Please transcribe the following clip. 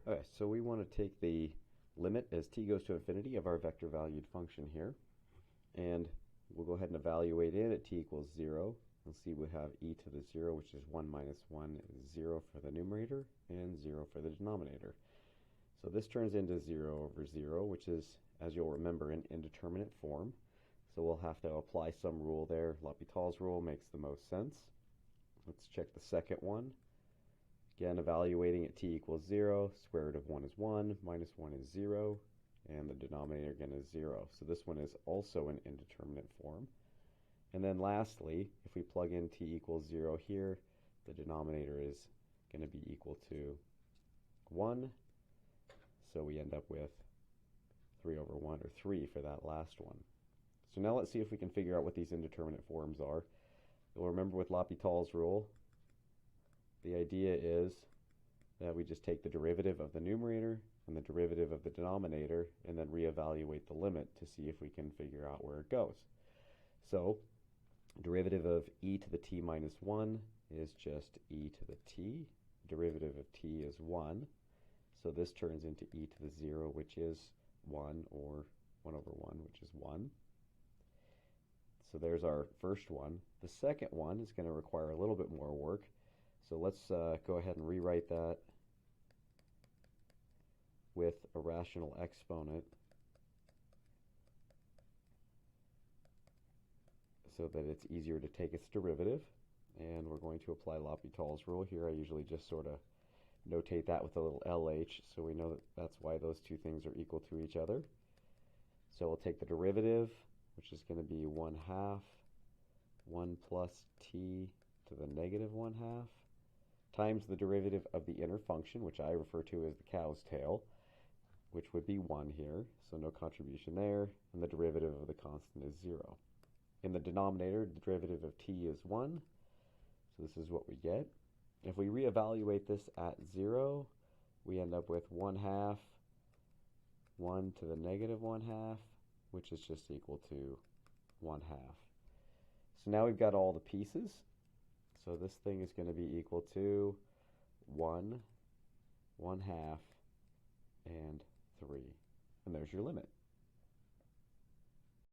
Okay, so we want to take the limit as t goes to infinity of our vector valued function here, and we'll go ahead and evaluate it at t equals 0. We'll see we have e to the 0, which is 1 minus 1 is 0 for the numerator and 0 for the denominator. So this turns into 0 over 0, which is, as you'll remember, an indeterminate form. So we'll have to apply some rule there. L'Hopital's rule makes the most sense. Let's check the second one. Again, evaluating at t equals 0, square root of 1 is 1, minus 1 is 0, and the denominator again is 0. So this one is also an indeterminate form. And then lastly, if we plug in t equals 0 here, the denominator is going to be equal to 1. So we end up with 3 over 1, or 3 for that last one. So now let's see if we can figure out what these indeterminate forms are. You'll remember with L'Hopital's rule, the idea is that we just take the derivative of the numerator and the derivative of the denominator and then reevaluate the limit to see if we can figure out where it goes. So derivative of e to the t minus 1 is just e to the t. Derivative of t is 1. So this turns into e to the 0, which is 1, or 1 over 1, which is 1. So there's our first one. The second one is going to require a little bit more work. So let's go ahead and rewrite that with a rational exponent so that it's easier to take its derivative. And we're going to apply L'Hopital's rule here. I usually just sort of notate that with a little LH, so we know that that's why those two things are equal to each other. So we'll take the derivative, which is going to be 1/2, 1 plus t to the negative 1/2, times the derivative of the inner function, which I refer to as the cow's tail, which would be 1 here, so no contribution there, and the derivative of the constant is 0. In the denominator, the derivative of t is 1, so this is what we get. If we reevaluate this at 0, we end up with 1/2, 1 to the negative 1/2, which is just equal to 1/2. So now we've got all the pieces. So this thing is going to be equal to 1, 1/2, and 3. And there's your limit.